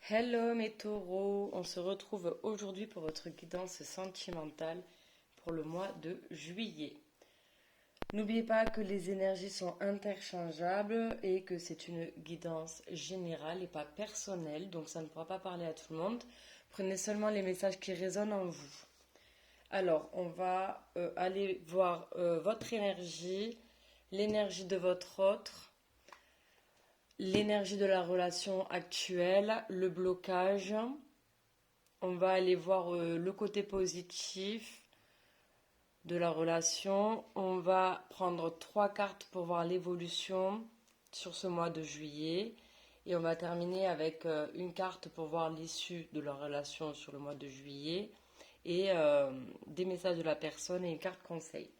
Hello mes taureaux, on se retrouve aujourd'hui pour votre guidance sentimentale pour le mois de juillet. N'oubliez pas que les énergies sont interchangeables et que c'est une guidance générale et pas personnelle, donc ça ne pourra pas parler à tout le monde. Prenez seulement les messages qui résonnent en vous. Alors, on va aller voir votre énergie, l'énergie de votre autre, l'énergie de la relation actuelle, le blocage. On va aller voir le côté positif de la relation. On va prendre 3 cartes pour voir l'évolution sur ce mois de juillet. Et on va terminer avec une carte pour voir l'issue de la relation sur le mois de juillet. Et des messages de la personne et une carte conseil.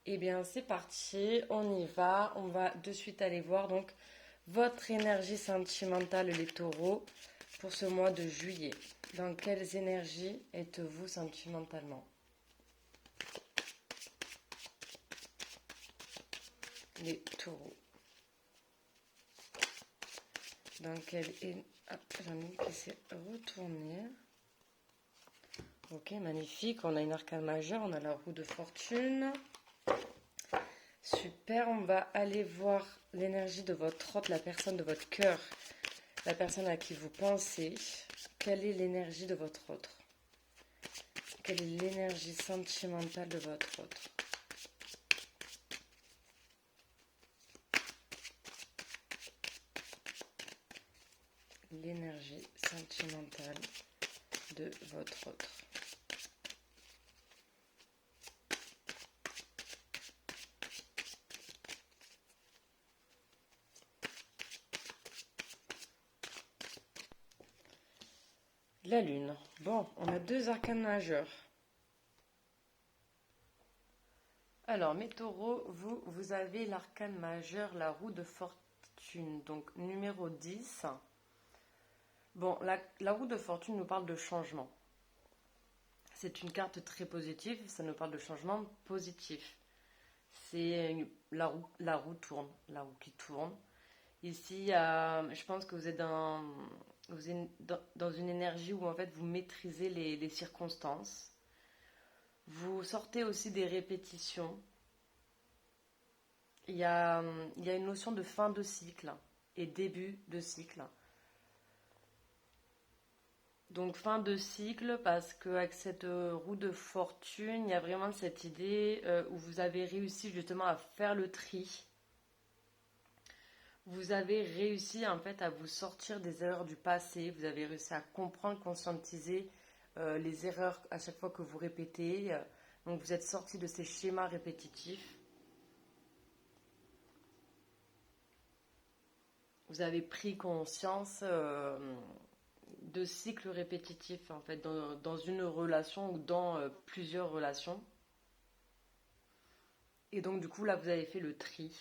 Eh bien, c'est parti, on y va. On va de suite aller voir donc votre énergie sentimentale, les taureaux, pour ce mois de juillet. Dans quelles énergies êtes-vous sentimentalement? Les taureaux. Dans quelle énergie... Ah, j'en ai une qui s'est retournée. Ok, magnifique. On a une arcane majeure, on a la roue de fortune. Super, on va aller voir l'énergie de votre autre, la personne de votre cœur, la personne à qui vous pensez. Quelle est l'énergie de votre autre? Quelle est l'énergie sentimentale de votre autre? L'énergie sentimentale de votre autre. La lune. Bon, on a 2 arcanes majeurs. Alors, mes taureaux, vous avez l'arcane majeur, la roue de fortune, donc numéro 10. Bon, la roue de fortune nous parle de changement. C'est une carte très positive, ça nous parle de changement positif. C'est la roue tourne, la roue qui tourne. Ici, je pense que vous êtes dans une énergie où en fait vous maîtrisez les circonstances. Vous sortez aussi des répétitions. Il y a une notion de fin de cycle et début de cycle. Donc fin de cycle parce qu'avec cette roue de fortune, il y a vraiment cette idée où vous avez réussi justement à faire le tri. Vous avez réussi en fait à vous sortir des erreurs du passé. Vous avez réussi à comprendre, conscientiser les erreurs à chaque fois que vous répétez. Donc vous êtes sorti de ces schémas répétitifs. Vous avez pris conscience de cycles répétitifs en fait dans une relation ou dans plusieurs relations. Et donc du coup là vous avez fait le tri.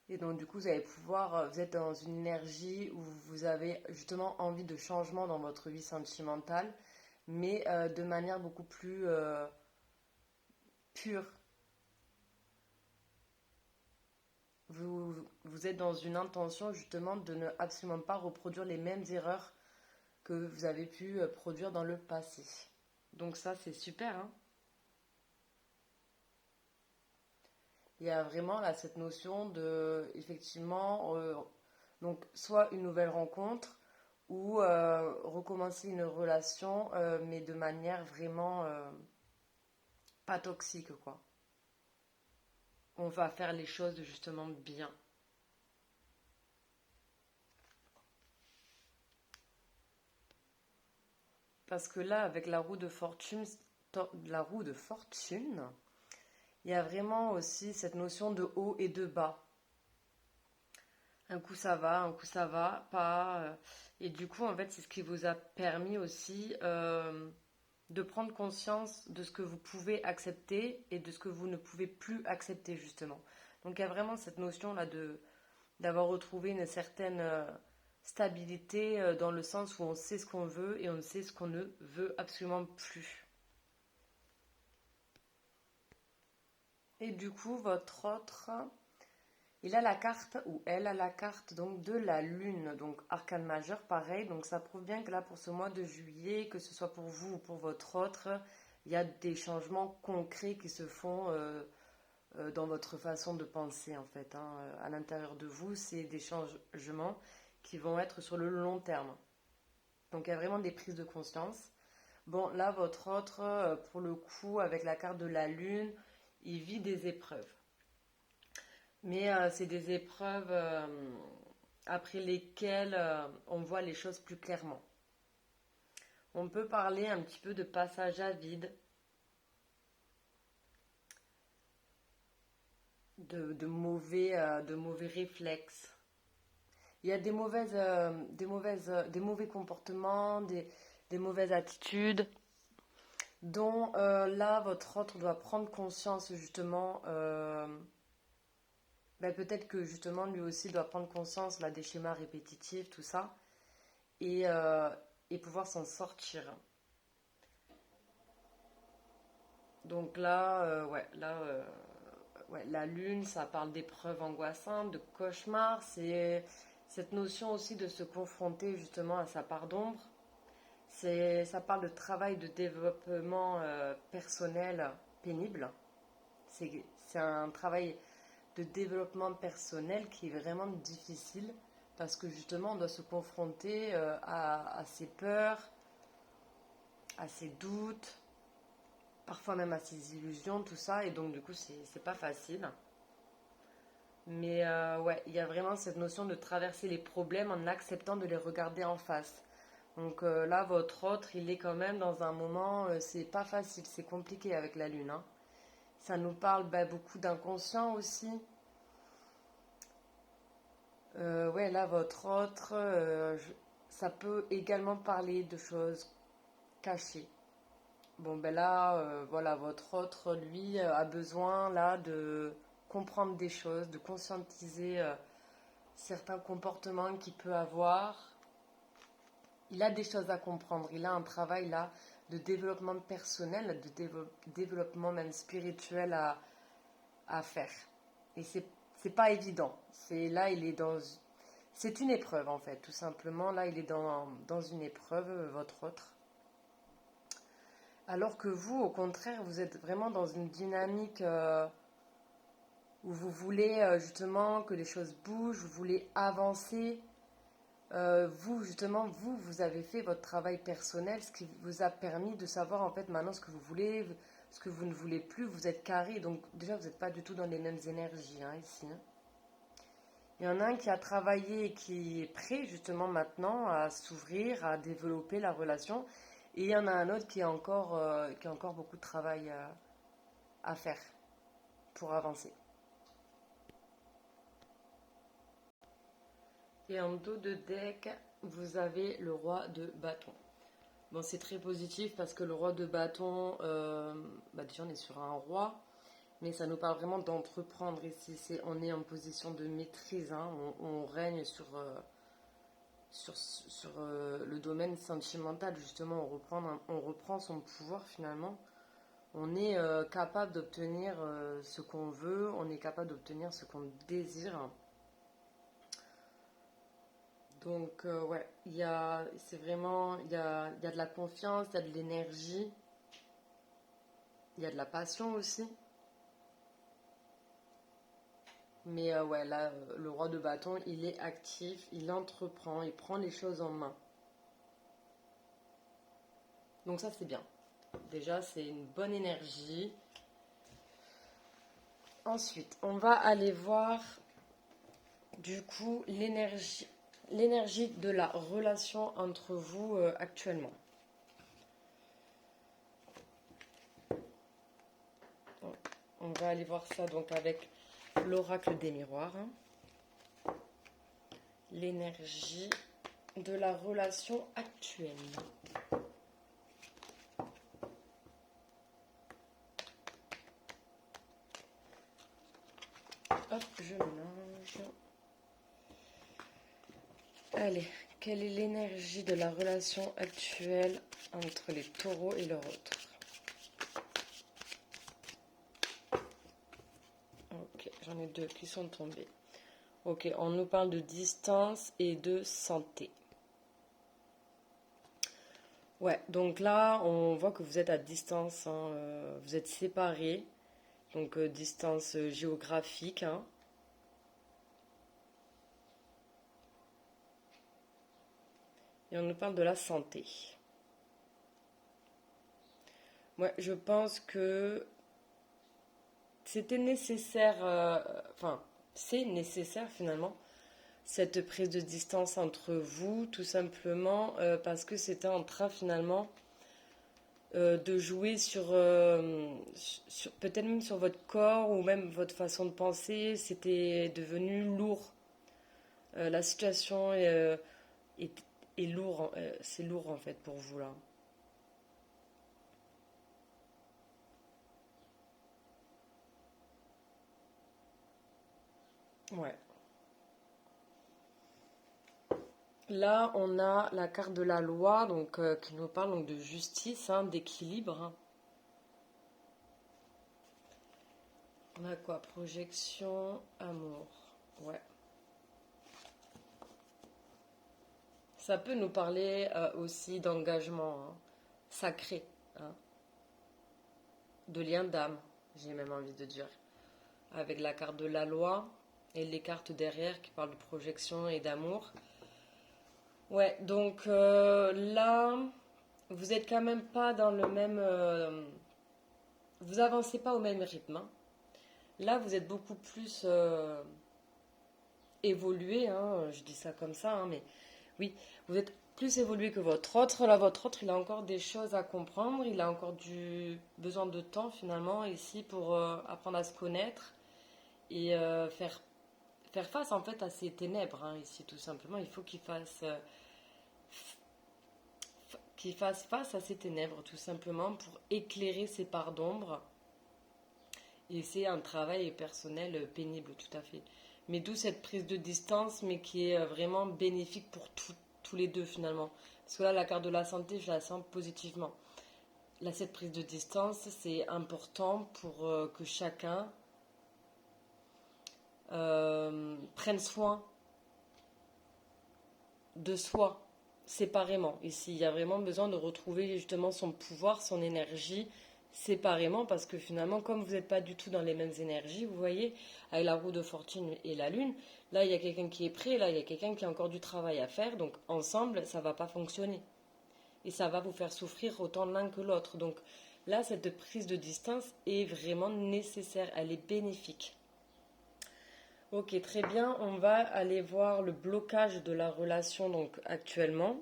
Et donc du coup vous allez pouvoir, vous êtes dans une énergie où vous avez justement envie de changement dans votre vie sentimentale, mais de manière beaucoup plus pure. Vous êtes dans une intention justement de ne absolument pas reproduire les mêmes erreurs que vous avez pu produire dans le passé. Donc ça c'est super, hein. Il y a vraiment là cette notion de effectivement donc soit une nouvelle rencontre ou recommencer une relation mais de manière vraiment pas toxique quoi. On va faire les choses justement bien. Parce que là avec la roue de fortune, il y a vraiment aussi cette notion de haut et de bas. Un coup ça va, pas. Et du coup, en fait, c'est ce qui vous a permis aussi de prendre conscience de ce que vous pouvez accepter et de ce que vous ne pouvez plus accepter, justement. Donc, il y a vraiment cette notion-là d'avoir retrouvé une certaine stabilité dans le sens où on sait ce qu'on veut et on sait ce qu'on ne veut absolument plus. Et du coup, votre autre, Il a la carte, ou elle a la carte donc de la lune, donc arcane majeur, pareil. Donc ça prouve bien que là, pour ce mois de juillet, que ce soit pour vous ou pour votre autre, il y a des changements concrets qui se font dans votre façon de penser, en fait, hein. À l'intérieur de vous, c'est des changements qui vont être sur le long terme. Donc il y a vraiment des prises de conscience. Bon, là, votre autre, pour le coup, avec la carte de la lune, il vit des épreuves. Mais c'est des épreuves après lesquelles on voit les choses plus clairement. On peut parler un petit peu de passage à vide, de mauvais réflexes. Il y a des mauvais comportements, des mauvaises attitudes dont là, votre autre doit prendre conscience justement. Ben, peut-être que justement lui aussi doit prendre conscience là, des schémas répétitifs, tout ça, et, euh, et pouvoir s'en sortir. Donc là, ouais, la lune, ça parle d'épreuves angoissantes, de cauchemars. C'est cette notion aussi de se confronter justement à sa part d'ombre. Ça parle de travail de développement personnel pénible. C'est un travail de développement personnel qui est vraiment difficile parce que justement on doit se confronter à ses peurs, à ses doutes, parfois même à ses illusions, tout ça, et donc du coup c'est pas facile. Mais ouais, il y a vraiment cette notion de traverser les problèmes en acceptant de les regarder en face. Donc là, votre autre, il est quand même dans un moment, c'est pas facile, c'est compliqué avec la lune, hein. Ça nous parle beaucoup d'inconscient aussi. Ouais, là, votre autre, ça peut également parler de choses cachées. Bon, ben là, voilà, votre autre, lui, a besoin, là, de comprendre des choses, de conscientiser certains comportements qu'il peut avoir. Il a des choses à comprendre. Il a un travail, là, de développement personnel, de développement même spirituel à faire. Et c'est pas évident. Là, il est dans. C'est une épreuve, en fait, tout simplement. Là, il est dans une épreuve, votre autre. Alors que vous, au contraire, vous êtes vraiment dans une dynamique où vous voulez justement que les choses bougent, vous voulez avancer. Vous, justement, vous avez fait votre travail personnel, ce qui vous a permis de savoir en fait maintenant ce que vous voulez, ce que vous ne voulez plus. Vous êtes carré, donc déjà vous n'êtes pas du tout dans les mêmes énergies, hein, ici, hein. Il y en a un qui a travaillé et qui est prêt justement maintenant à s'ouvrir, à développer la relation. Et il y en a un autre qui a encore beaucoup de travail à faire pour avancer. Et en dos de deck, vous avez le roi de bâton. Bon, c'est très positif parce que le roi de bâton, déjà on est sur un roi, mais ça nous parle vraiment d'entreprendre ici. On est en position de maîtrise, hein. On règne sur le domaine sentimental, justement. On reprend son pouvoir finalement. On est capable d'obtenir ce qu'on veut, on est capable d'obtenir ce qu'on désire. Donc, ouais, c'est vraiment, il y a de la confiance, il y a de l'énergie, il y a de la passion aussi. Mais ouais, là, le roi de bâton, il est actif, il entreprend, il prend les choses en main. Donc ça, c'est bien. Déjà, c'est une bonne énergie. Ensuite, on va aller voir, du coup, l'énergie de la relation entre vous actuellement. On va aller voir ça donc avec l'oracle des miroirs. L'énergie de la relation actuelle. Hop, je mélange. Allez, quelle est l'énergie de la relation actuelle entre les taureaux et leur autre? Ok, j'en ai deux qui sont tombés. Ok, on nous parle de distance et de santé. Ouais, donc là, on voit que vous êtes à distance, hein, vous êtes séparés, donc distance géographique, hein. Et on nous parle de la santé. Ouais, je pense que c'était nécessaire, enfin, c'est nécessaire finalement, cette prise de distance entre vous, tout simplement parce que c'était en train finalement de jouer sur peut-être même sur votre corps ou même votre façon de penser, c'était devenu lourd. La situation est, est lourde, c'est lourd en fait pour vous là. Ouais. Là, on a la carte de la loi, donc qui nous parle donc de justice, hein, d'équilibre, hein. On a quoi? Projection, amour. Ouais. Ça peut nous parler aussi d'engagement, hein, sacré, hein, de lien d'âme, j'ai même envie de dire. Avec la carte de la loi et les cartes derrière qui parlent de projection et d'amour. Ouais, donc là, vous êtes quand même pas dans le même. Vous avancez pas au même rythme, hein. Là, vous êtes beaucoup plus évolué, hein, je dis ça comme ça, hein, mais oui, vous êtes plus évolué que votre autre. Là, votre autre, il a encore des choses à comprendre, il a encore besoin de temps finalement ici pour apprendre à se connaître et faire face en fait à ces ténèbres, hein, ici tout simplement. Il faut qu'il fasse face à ces ténèbres tout simplement pour éclairer ses parts d'ombre. Et c'est un travail personnel pénible tout à fait. Mais d'où cette prise de distance, mais qui est vraiment bénéfique pour tous les deux finalement. Parce que là, la carte de la santé, je la sens positivement. Là, cette prise de distance, c'est important pour que chacun prenne soin de soi séparément. Ici, il y a vraiment besoin de retrouver justement son pouvoir, son énergie séparément parce que finalement, comme vous n'êtes pas du tout dans les mêmes énergies, vous voyez, avec la roue de fortune et la lune, là, il y a quelqu'un qui est prêt, là, il y a quelqu'un qui a encore du travail à faire, donc ensemble, ça ne va pas fonctionner. Et ça va vous faire souffrir autant l'un que l'autre. Donc là, cette prise de distance est vraiment nécessaire, elle est bénéfique. Ok, très bien. On va aller voir le blocage de la relation donc actuellement.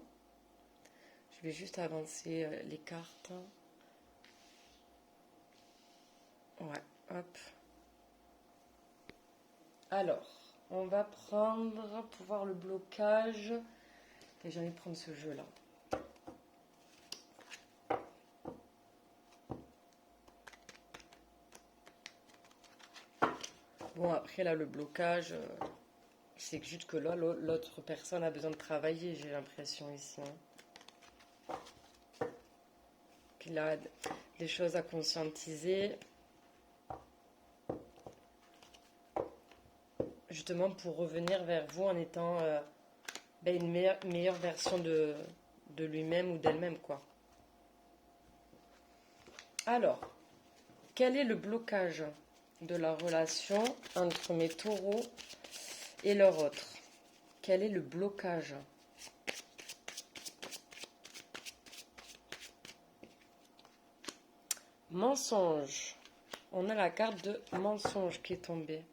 Je vais juste avancer les cartes. Ouais, hop. Alors, on va prendre pour voir le blocage. Et j'ai envie de prendre ce jeu-là. Bon, après là, le blocage, c'est juste que là, l'autre personne a besoin de travailler, j'ai l'impression ici, hein. Qu'il a des choses à conscientiser, justement pour revenir vers vous en étant une meilleure version de lui-même ou d'elle-même, quoi. Alors, quel est le blocage de la relation entre mes taureaux et leur autre? Quel est le blocage? Mensonge. On a la carte de mensonge qui est tombée.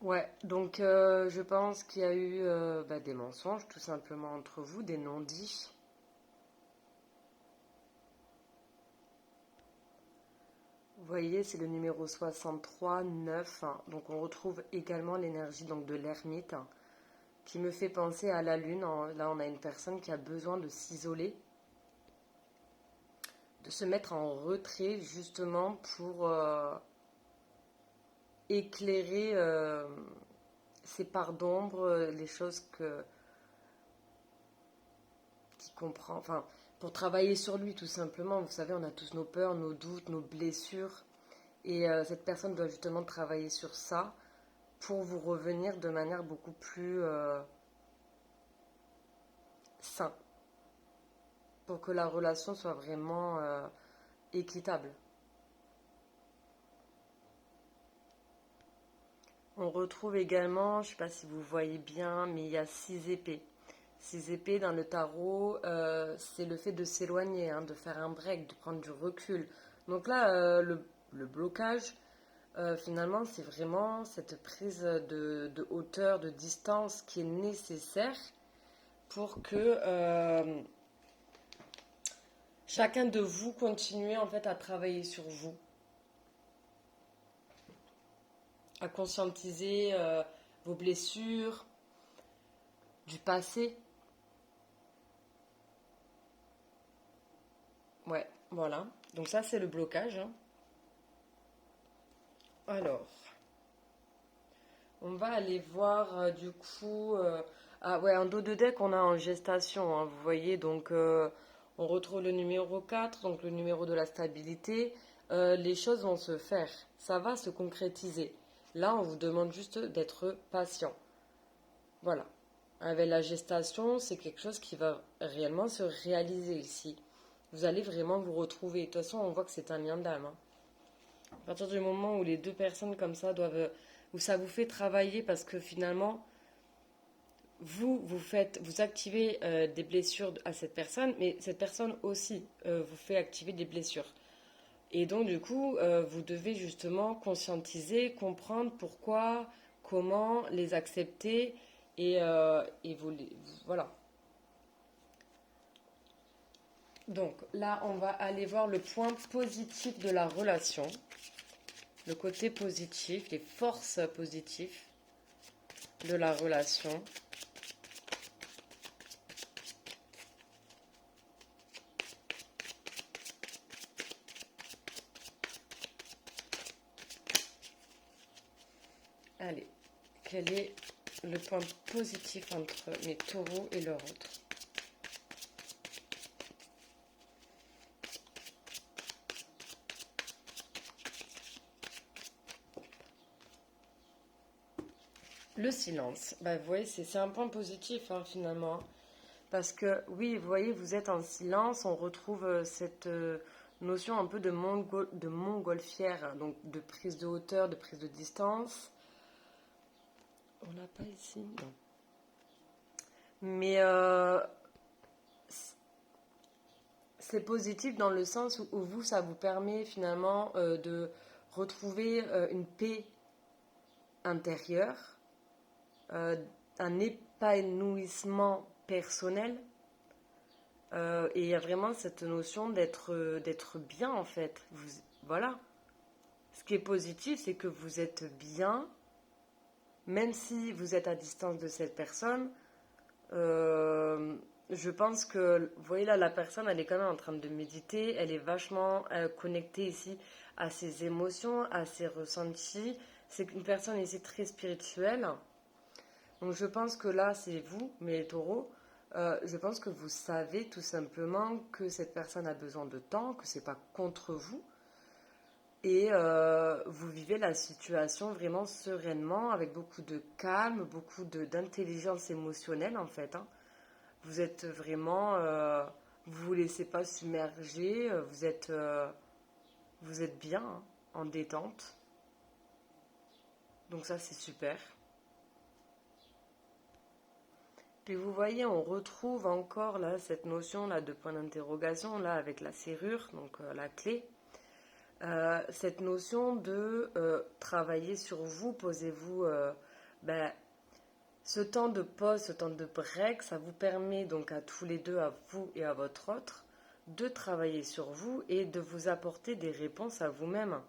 Ouais, donc je pense qu'il y a eu des mensonges tout simplement entre vous, des non-dits. Vous voyez, c'est le numéro 63, 9. Donc on retrouve également l'énergie donc de l'ermite, hein, qui me fait penser à la lune. Là, on a une personne qui a besoin de s'isoler, de se mettre en retrait justement pour éclairer ses parts d'ombre, les choses qu'il comprend. Enfin, pour travailler sur lui tout simplement. Vous savez, on a tous nos peurs, nos doutes, nos blessures. Et cette personne doit justement travailler sur ça pour vous revenir de manière beaucoup plus saine, pour que la relation soit vraiment équitable. On retrouve également, je ne sais pas si vous voyez bien, mais il y a 6 épées. 6 épées dans le tarot, c'est le fait de s'éloigner, hein, de faire un break, de prendre du recul. Donc là, le blocage, finalement, c'est vraiment cette prise de hauteur, de distance qui est nécessaire pour que chacun de vous continue en fait à travailler sur vous, à conscientiser vos blessures du passé. Ouais, voilà. Donc ça, c'est le blocage, hein. Alors, on va aller voir du coup. Ah ouais, en dos de deck, on a en gestation, hein, vous voyez. Donc, on retrouve le numéro 4, donc le numéro de la stabilité. Les choses vont se faire, ça va se concrétiser. Là, on vous demande juste d'être patient. Voilà. Avec la gestation, c'est quelque chose qui va réellement se réaliser ici. Vous allez vraiment vous retrouver. De toute façon, on voit que c'est un lien d'âme, hein. À partir du moment où les deux personnes comme ça doivent, où ça vous fait travailler parce que finalement, vous activez des blessures à cette personne, mais cette personne aussi vous fait activer des blessures. Et donc du coup, vous devez justement conscientiser, comprendre pourquoi, comment les accepter et voilà. Donc là, on va aller voir le point positif de la relation, le côté positif, les forces positives de la relation. Allez, quel est le point positif entre mes taureaux et leur autre? Le silence. Bah, vous voyez, c'est un point positif, hein, finalement. Parce que, oui, vous voyez, vous êtes en silence. On retrouve cette notion un peu de montgolfière, hein, donc de prise de hauteur, de prise de distance. On l'a pas ici, non. Mais c'est positif dans le sens où vous, ça vous permet finalement de retrouver une paix intérieure, un épanouissement personnel. Et il y a vraiment cette notion d'être bien en fait. Voilà. Ce qui est positif, c'est que vous êtes bien, même si vous êtes à distance de cette personne. Je pense que, vous voyez là, la personne, elle est quand même en train de méditer, elle est vachement connectée ici à ses émotions, à ses ressentis. C'est une personne ici très spirituelle. Donc je pense que là, c'est vous, mes taureaux. Je pense que vous savez tout simplement que cette personne a besoin de temps, que c'est pas contre vous. Et vous vivez la situation vraiment sereinement, avec beaucoup de calme, beaucoup d'intelligence émotionnelle en fait, hein. Vous êtes vraiment, vous vous laissez pas submerger, vous êtes bien, hein, en détente. Donc ça c'est super. Puis vous voyez, on retrouve encore là cette notion là de point d'interrogation là avec la serrure, donc la clé. Cette notion de travailler sur vous, posez-vous ben, ce temps de pause, ce temps de break, ça vous permet donc à tous les deux, à vous et à votre autre, de travailler sur vous et de vous apporter des réponses à vous-même.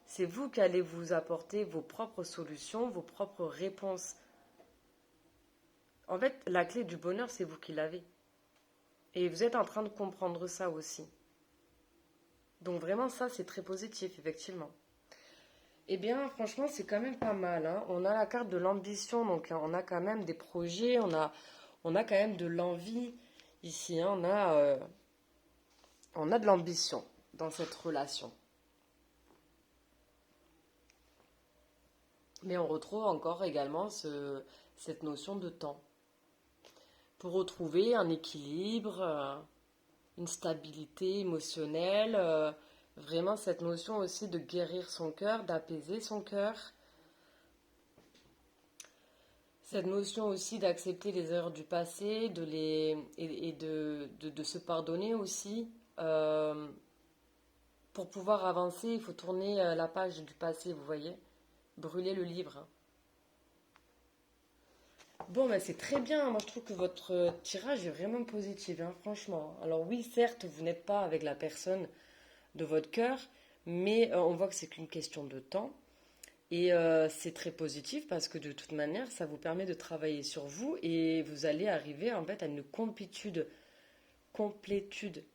C'est vous qui allez vous apporter vos propres solutions, vos propres réponses. En fait, la clé du bonheur, c'est vous qui l'avez. Et vous êtes en train de comprendre ça aussi. Donc vraiment, ça, c'est très positif, effectivement. Eh bien, franchement, c'est quand même pas mal, hein. On a la carte de l'ambition, donc on a quand même des projets, on a quand même de l'envie ici, hein. On a de l'ambition dans cette relation. Mais on retrouve encore également cette notion de temps. Pour retrouver un équilibre, une stabilité émotionnelle, vraiment cette notion aussi de guérir son cœur, d'apaiser son cœur. Cette notion aussi d'accepter les erreurs du passé, et de se pardonner aussi. Pour pouvoir avancer, il faut tourner la page du passé, vous voyez. Brûler le livre. Bon, ben c'est très bien. Moi, je trouve que votre tirage est vraiment positif, hein, franchement. Alors oui, certes, vous n'êtes pas avec la personne de votre cœur, mais on voit que c'est qu'une question de temps. Et c'est très positif parce que de toute manière, ça vous permet de travailler sur vous et vous allez arriver en fait à une complétude,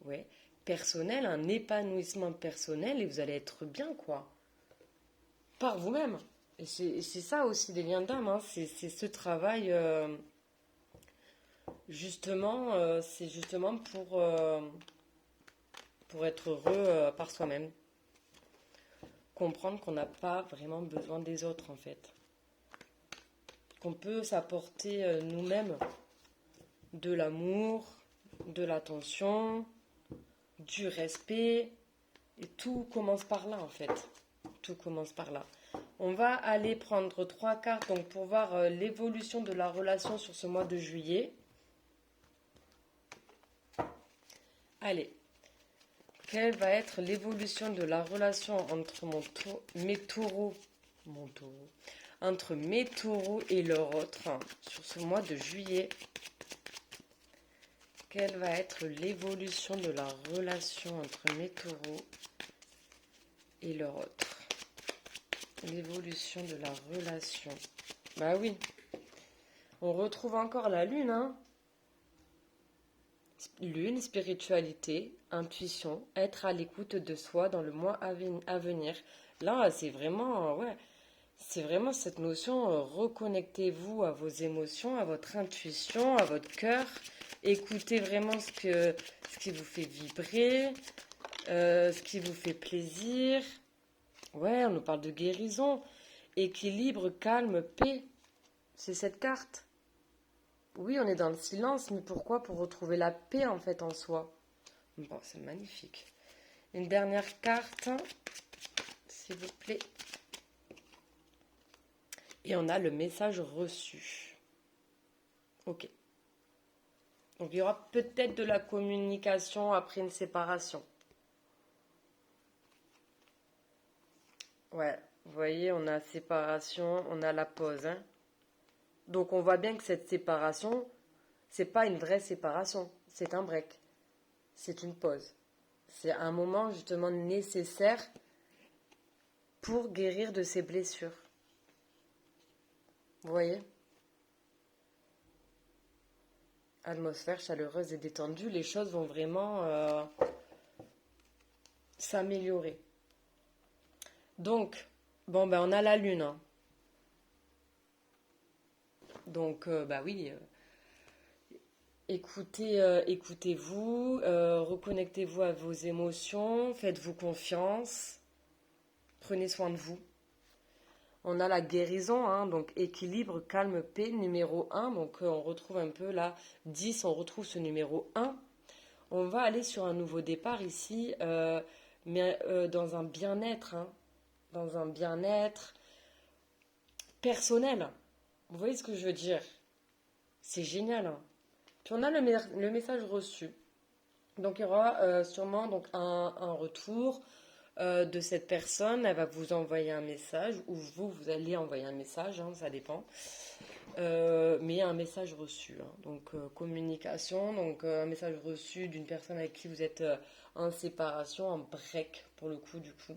ouais, personnelle, un épanouissement personnel et vous allez être bien, quoi, par vous-même. Et c'est ça aussi des liens d'âme, hein, c'est ce travail, justement, c'est justement pour être heureux par soi-même. Comprendre qu'on n'a pas vraiment besoin des autres, en fait. Qu'on peut s'apporter nous-mêmes de l'amour, de l'attention, du respect. Et tout commence par là, en fait. Tout commence par là. On va aller prendre 3 cartes donc, pour voir l'évolution de la relation sur ce mois de juillet. Allez. Quelle va être l'évolution de la relation entre entre mes taureaux et leur autre sur ce mois de juillet? Quelle va être l'évolution de la relation entre mes taureaux et leur autre? L'évolution de la relation. Bah oui. On retrouve encore la lune, hein. Lune, spiritualité, intuition, être à l'écoute de soi dans le mois à venir. Là, c'est vraiment, ouais, c'est vraiment cette notion, reconnectez-vous à vos émotions, à votre intuition, à votre cœur. Écoutez vraiment ce qui vous fait vibrer, ce qui vous fait plaisir. Ouais, on nous parle de guérison, équilibre, calme, paix. C'est cette carte. Oui, on est dans le silence, mais pourquoi? Pour retrouver la paix en fait en soi. Bon, c'est magnifique. Une dernière carte, s'il vous plaît. Et on a le message reçu. Ok. Donc il y aura peut-être de la communication après une séparation. Ouais, vous voyez, on a séparation, on a la pause, hein. Donc on voit bien que cette séparation, c'est pas une vraie séparation, c'est un break, c'est une pause. C'est un moment justement nécessaire pour guérir de ses blessures. Vous voyez? Atmosphère chaleureuse et détendue, les choses vont vraiment s'améliorer. Donc, bon, ben on a la lune, hein. Donc, bah oui, écoutez-vous, reconnectez-vous à vos émotions, faites-vous confiance, prenez soin de vous. On a la guérison, hein, donc équilibre, calme, paix, numéro 1. Donc on retrouve un peu là, 10, on retrouve ce numéro 1. On va aller sur un nouveau départ ici, mais dans un bien-être, hein, dans un bien-être personnel. Vous voyez ce que je veux dire? C'est génial, hein. Puis on a le message reçu. Donc il y aura sûrement donc, un retour de cette personne. Elle va vous envoyer un message, ou vous allez envoyer un message, hein, ça dépend. Mais un message reçu, hein. Donc communication, donc un message reçu d'une personne avec qui vous êtes en séparation, en break pour le coup du coup.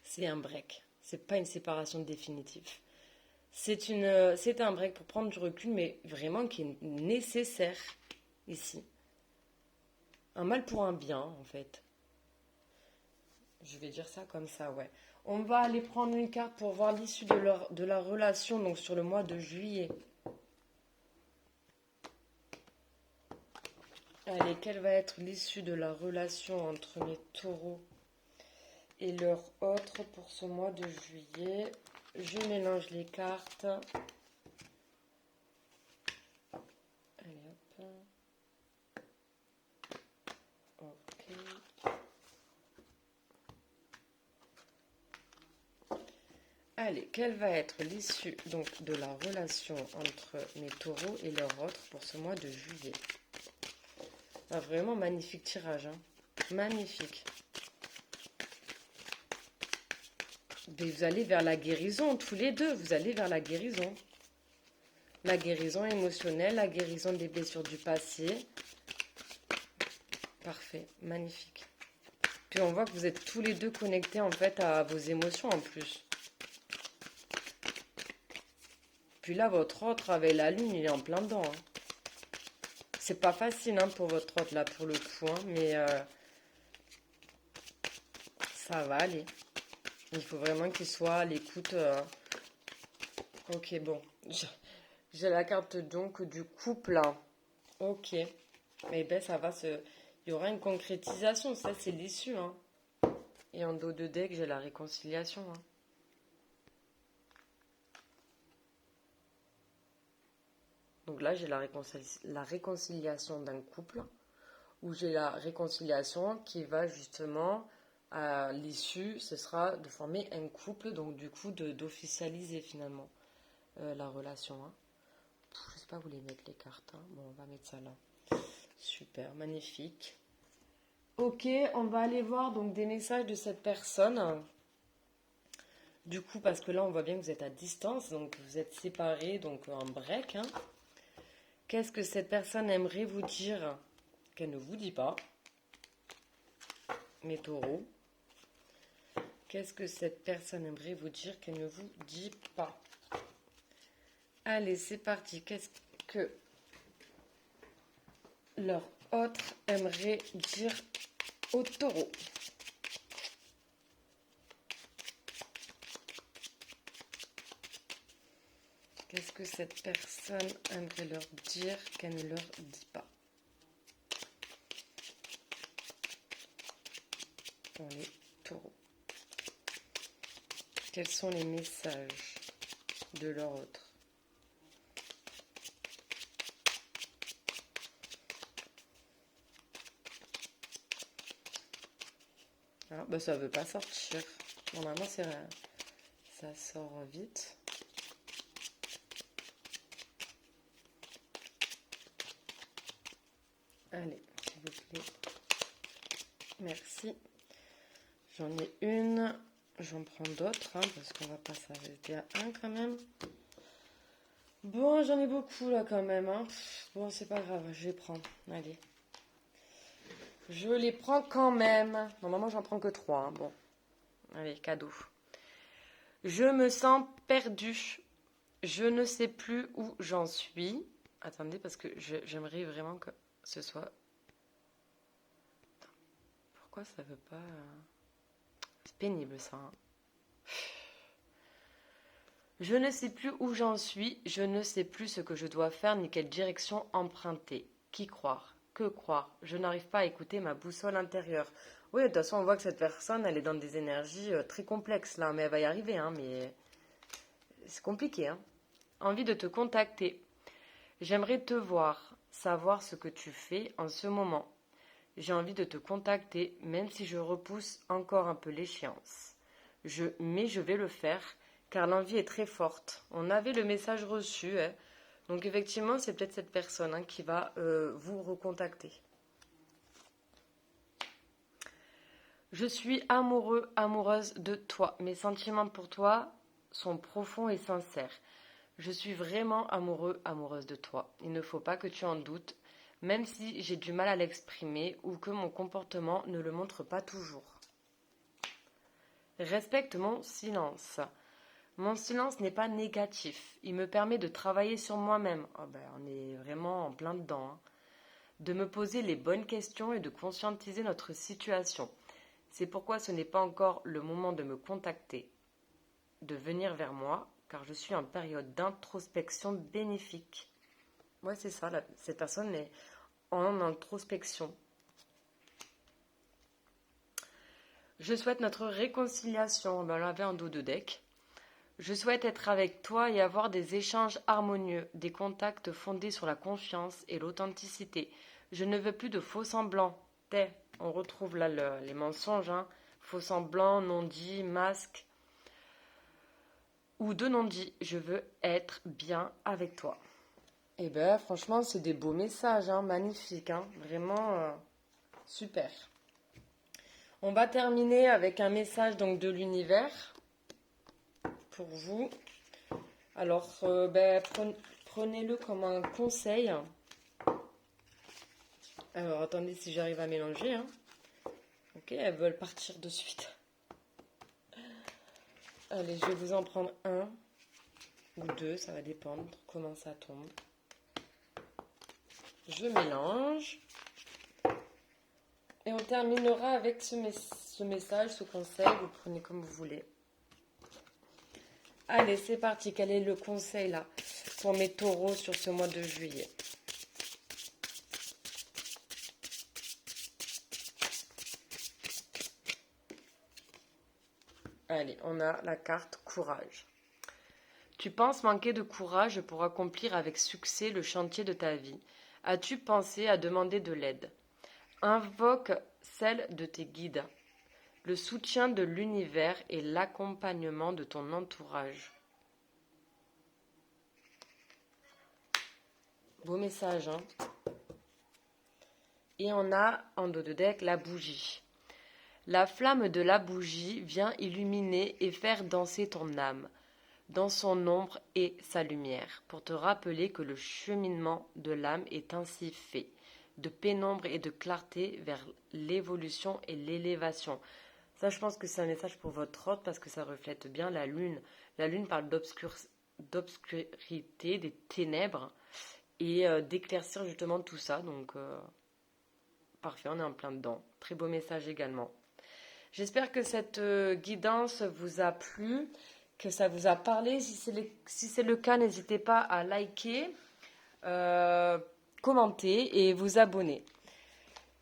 C'est un break, c'est pas une séparation définitive. C'est un break pour prendre du recul, mais vraiment qui est nécessaire ici. Un mal pour un bien, en fait. Je vais dire ça comme ça, ouais. On va aller prendre une carte pour voir l'issue de la relation, donc sur le mois de juillet. Allez, quelle va être l'issue de la relation entre les taureaux et leur autre pour ce mois de juillet? Je mélange les cartes. Allez hop. Ok. Allez, quelle va être l'issue donc de la relation entre mes taureaux et leur autre pour ce mois de juillet? Ah, vraiment magnifique tirage, hein. Magnifique. Mais vous allez vers la guérison, tous les deux, vous allez vers la guérison. La guérison émotionnelle, la guérison des blessures du passé. Parfait, magnifique. Puis on voit que vous êtes tous les deux connectés en fait à vos émotions en plus. Puis là, votre autre avec la lune, il est en plein dedans, hein. C'est pas facile hein, pour votre autre là pour le coup, hein, mais ça va aller. Il faut vraiment qu'il soit à l'écoute. Ok, bon. J'ai la carte donc du couple, hein. Ok. Mais ben ça va se. Il y aura une concrétisation, ça c'est l'issue, hein. Et en dos de deck, j'ai la réconciliation, hein. Donc là, j'ai la réconciliation d'un couple, où j'ai la réconciliation qui va justement, à l'issue, ce sera de former un couple, donc du coup d'officialiser finalement la relation, hein. Je sais pas où les mettre les cartes, hein. Bon, on va mettre ça là. Super, magnifique. Ok, on va aller voir donc des messages de cette personne. Du coup, parce que là, on voit bien que vous êtes à distance, donc vous êtes séparés, donc en break, hein. Qu'est-ce que cette personne aimerait vous dire qu'elle ne vous dit pas, mes taureaux? Qu'est-ce que cette personne aimerait vous dire qu'elle ne vous dit pas? Allez, c'est parti. Qu'est-ce que leur autre aimerait dire aux taureaux? Qu'est-ce que cette personne aimerait leur dire qu'elle ne leur dit pas? Pour les taureaux. Quels sont les messages de leur autre? Ah, bah ça veut pas sortir. Normalement, ça sort vite. Allez, s'il vous plaît. Merci. J'en ai une. J'en prends d'autres, hein, parce qu'on va pas s'arrêter à un quand même. Bon, j'en ai beaucoup là quand même, hein. Bon, c'est pas grave, je les prends. Allez. Je les prends quand même. Normalement, j'en prends que 3, hein. Bon. Allez, cadeau. Je me sens perdue. Je ne sais plus où j'en suis. Attendez, parce que j'aimerais vraiment que ce soit... Pourquoi ça veut pas... C'est pénible, ça, hein. Je ne sais plus où j'en suis. Je ne sais plus ce que je dois faire ni quelle direction emprunter. Qui croire? Que croire? Je n'arrive pas à écouter ma boussole intérieure. Oui, de toute façon, on voit que cette personne, elle est dans des énergies très complexes, là. Mais elle va y arriver, hein. Mais c'est compliqué, hein. Envie de te contacter. J'aimerais te voir, savoir ce que tu fais en ce moment. J'ai envie de te contacter, même si je repousse encore un peu l'échéance. Mais je vais le faire, car l'envie est très forte. On avait le message reçu, hein. Donc effectivement, c'est peut-être cette personne, hein, qui va vous recontacter. Je suis amoureux, amoureuse de toi. Mes sentiments pour toi sont profonds et sincères. Je suis vraiment amoureux, amoureuse de toi. Il ne faut pas que tu en doutes, même si j'ai du mal à l'exprimer ou que mon comportement ne le montre pas toujours. Respecte mon silence. Mon silence n'est pas négatif. Il me permet de travailler sur moi-même. Oh ben, on est vraiment en plein dedans, hein. De me poser les bonnes questions et de conscientiser notre situation. C'est pourquoi ce n'est pas encore le moment de me contacter, de venir vers moi, car je suis en période d'introspection bénéfique. Ouais, c'est ça, cette personne est en introspection. Je souhaite notre réconciliation. Ben, on l'avait en dos de deck. Je souhaite être avec toi et avoir des échanges harmonieux, des contacts fondés sur la confiance et l'authenticité. Je ne veux plus de faux semblants. On retrouve là les mensonges, hein. Faux semblants, non-dits, masques ou de non-dits. Je veux être bien avec toi. Eh ben, franchement, c'est des beaux messages, hein, magnifiques, hein, vraiment super. On va terminer avec un message donc de l'univers pour vous. Alors, prenez-le comme un conseil. Alors, attendez si j'arrive à mélanger, hein. Ok, elles veulent partir de suite. Allez, je vais vous en prendre un ou deux, ça va dépendre comment ça tombe. Je mélange. Et on terminera avec ce message, ce conseil, vous prenez comme vous voulez. Allez, c'est parti. Quel est le conseil là pour mes taureaux sur ce mois de juillet? Allez, on a la carte courage. Tu penses manquer de courage pour accomplir avec succès le chantier de ta vie. As-tu pensé à demander de l'aide? Invoque celle de tes guides, le soutien de l'univers et l'accompagnement de ton entourage. Beau message, hein? Et on a en dos de deck la bougie. La flamme de la bougie vient illuminer et faire danser ton âme dans son ombre et sa lumière, pour te rappeler que le cheminement de l'âme est ainsi fait, de pénombre et de clarté vers l'évolution et l'élévation. Ça, je pense que c'est un message pour votre hôte parce que ça reflète bien la lune. La lune parle d'obscurité, des ténèbres et d'éclaircir justement tout ça. Donc, parfait, on est en plein dedans. Très beau message également. J'espère que cette guidance vous a plu, que ça vous a parlé. Si c'est le cas, n'hésitez pas à liker, commenter et vous abonner.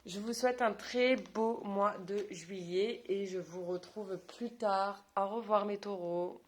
Je vous souhaite un très beau mois de juillet et je vous retrouve plus tard. Au revoir mes taureaux.